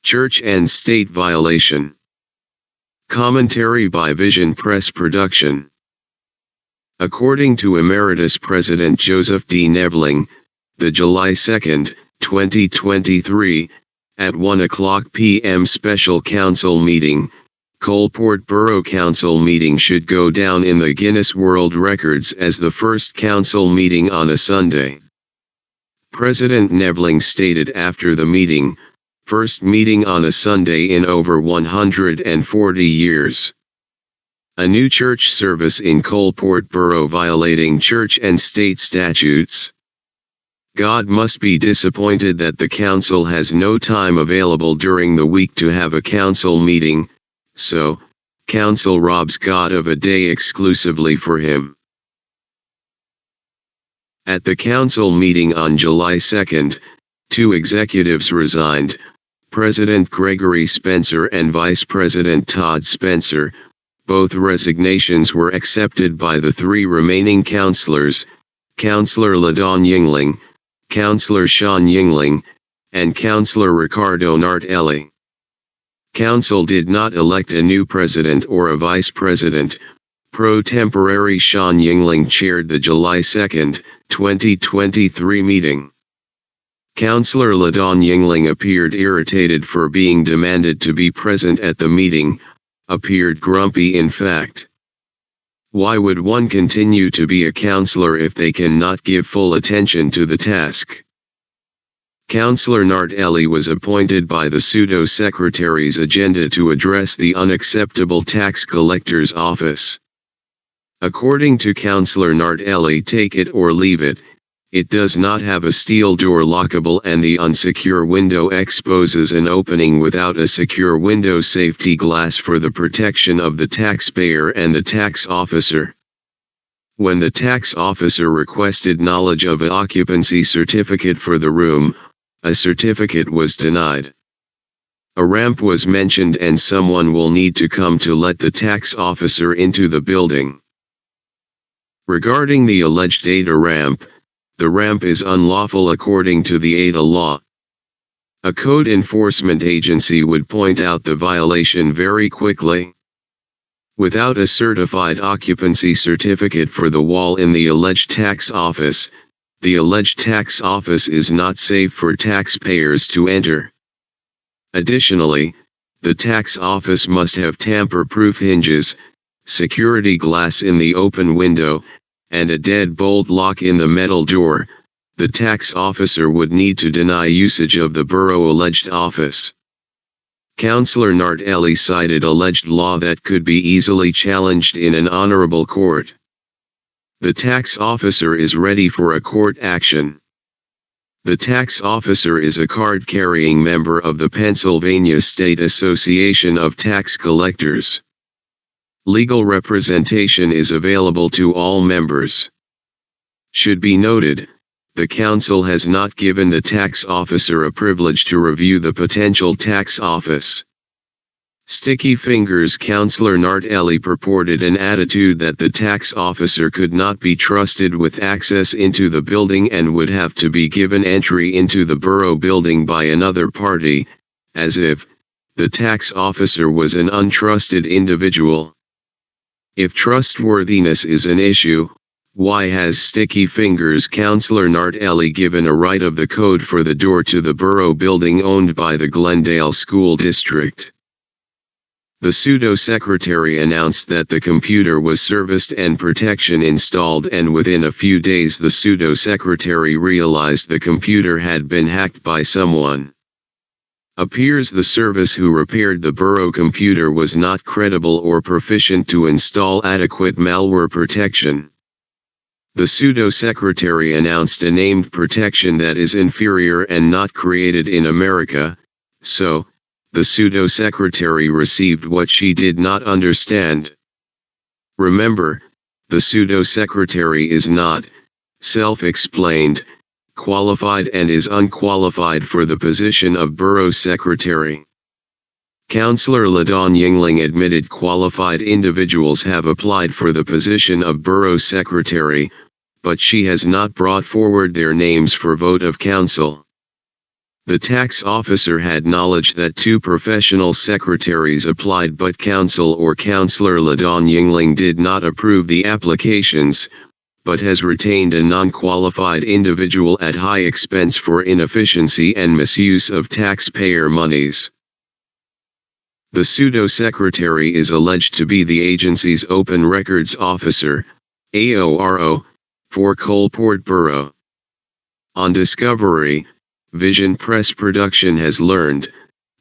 Church and State Violation. Commentary by Vision Press Production. According to Emeritus President Joseph D. Nevling, the July 2, 2023, at 1:00 p.m. special council meeting, Coalport Borough Council meeting should go down in the Guinness World Records as the first council meeting on a Sunday. President Nevling stated after the meeting, first meeting on a Sunday in over 140 years. A new church service in Coalport Borough violating church and state statutes. God must be disappointed that the council has no time available during the week to have a council meeting, so, council robs God of a day exclusively for him. At the council meeting on July 2, two executives resigned, President Gregory Spencer and Vice President Todd Spencer. Both resignations were accepted by the three remaining councillors, Councillor LaDawn Yingling, Councillor Sean Yingling, and Councillor Ricardo Nartelli. Council did not elect a new president or a vice president. Pro temporary Sean Yingling chaired the July 2, 2023 meeting. Councillor LaDawn Yingling appeared irritated for being demanded to be present at the meeting, appeared grumpy in fact. Why would one continue to be a councillor if they cannot give full attention to the task? Councillor Nartelli was appointed by the pseudo-secretary's agenda to address the unacceptable tax collector's office. According to Councillor Nartelli, take it or leave it, it does not have a steel door lockable and the unsecure window exposes an opening without a secure window safety glass for the protection of the taxpayer and the tax officer. When the tax officer requested knowledge of an occupancy certificate for the room, a certificate was denied. A ramp was mentioned and someone will need to come to let the tax officer into the building. Regarding the alleged ADA ramp, the ramp is unlawful according to the ADA law. A code enforcement agency would point out the violation very quickly. Without a certified occupancy certificate for the wall in the alleged tax office, the alleged tax office is not safe for taxpayers to enter. Additionally, the tax office must have tamper-proof hinges, security glass in the open window, and a deadbolt lock in the metal door. The tax officer would need to deny usage of the borough alleged office. Councillor Nartelli cited alleged law that could be easily challenged in an honorable court. The tax officer is ready for a court action. The tax officer is a card-carrying member of the Pennsylvania State Association of Tax Collectors. Legal representation is available to all members. Should be noted, the council has not given the tax officer a privilege to review the potential tax office. Sticky fingers. Councillor Nartelli purported an attitude that the tax officer could not be trusted with access into the building and would have to be given entry into the borough building by another party, as if the tax officer was an untrusted individual. If trustworthiness is an issue, why has Sticky Fingers Councillor Nartelli given a right of the code for the door to the borough building owned by the Glendale School District? The pseudo-secretary announced that the computer was serviced and protection installed, and within a few days the pseudo-secretary realized the computer had been hacked by someone. Appears the service who repaired the borough computer was not credible or proficient to install adequate malware protection. The pseudo-secretary announced a named protection that is inferior and not created in America, so the pseudo-secretary received what she did not understand. Remember, the pseudo-secretary is not self-explained, qualified and is unqualified for the position of borough secretary. Councillor LaDawn Yingling admitted qualified individuals have applied for the position of borough secretary, but she has not brought forward their names for vote of council. The tax officer had knowledge that 2 professional secretaries applied, but Council or Councillor Ladon Yingling did not approve the applications, but has retained a non-qualified individual at high expense for inefficiency and misuse of taxpayer monies. The pseudo-secretary is alleged to be the agency's Open Records Officer, AORO, for Coalport Borough. On discovery, Vision Press Production has learned,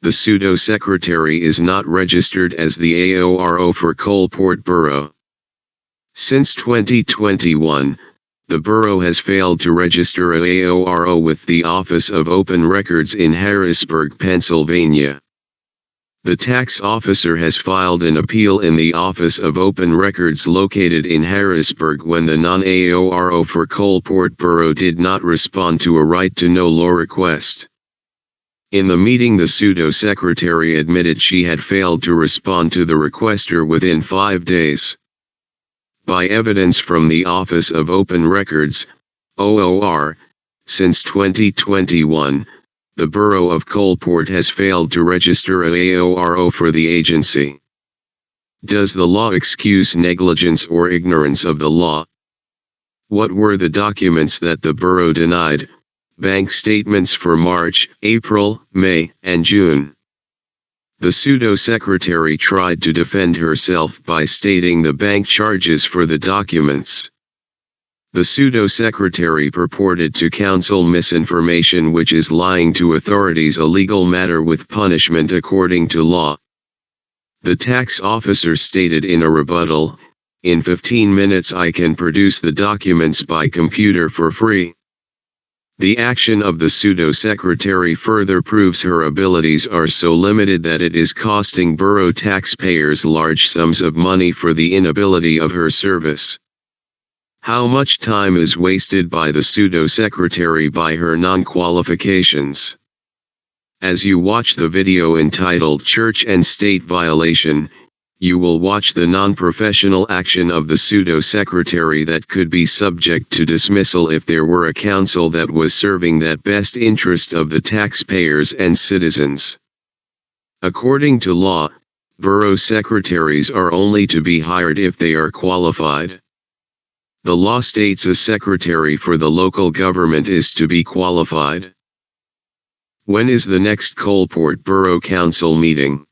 the pseudo-secretary is not registered as the AORO for Coalport Borough. Since 2021, the borough has failed to register a AORO with the Office of Open Records in Harrisburg, Pennsylvania. The tax officer has filed an appeal in the Office of Open Records located in Harrisburg when the non-AORO for Coalport Borough did not respond to a right-to-know law request. In the meeting, the pseudo-secretary admitted she had failed to respond to the requester within 5 days. By evidence from the Office of Open Records, OOR, since 2021, the Borough of Coalport has failed to register a AORO for the agency. Does the law excuse negligence or ignorance of the law? What were the documents that the borough denied? Bank statements for March, April, May, and June. The pseudo-secretary tried to defend herself by stating the bank charges for the documents. The pseudo-secretary purported to counsel misinformation, which is lying to authorities, a legal matter with punishment according to law. The tax officer stated in a rebuttal, "In 15 minutes I can produce the documents by computer for free." The action of the pseudo-secretary further proves her abilities are so limited that it is costing borough taxpayers large sums of money for the inability of her service. How much time is wasted by the pseudo-secretary by her non-qualifications? As you watch the video entitled Church and State Violation, you will watch the non-professional action of the pseudo-secretary that could be subject to dismissal if there were a council that was serving that best interest of the taxpayers and citizens. According to law, borough secretaries are only to be hired if they are qualified. The law states a secretary for the local government is to be qualified. When is the next Coalport Borough Council meeting?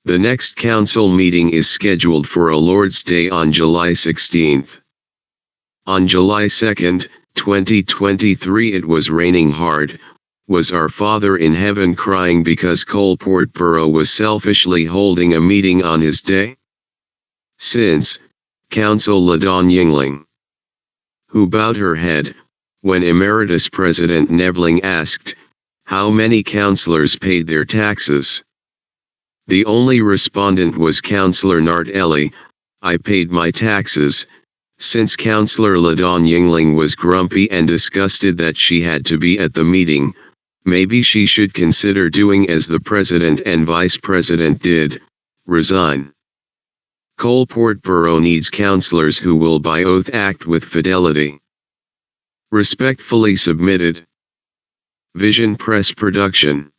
The next council meeting is scheduled for a Lord's Day on July 16th. On July 2nd, 2023 it was raining hard. Was our Father in heaven crying because Coalport Borough was selfishly holding a meeting on his day? Since Council Ladon Yingling, who bowed her head, when Emeritus President Nevling asked, how many councillors paid their taxes? The only respondent was Councillor Nardelli, I paid my taxes. Since Councillor Ladon Yingling was grumpy and disgusted that she had to be at the meeting, maybe she should consider doing as the President and Vice President did, resign. Coalport Borough needs councillors who will by oath act with fidelity. Respectfully submitted. Vision Press Production.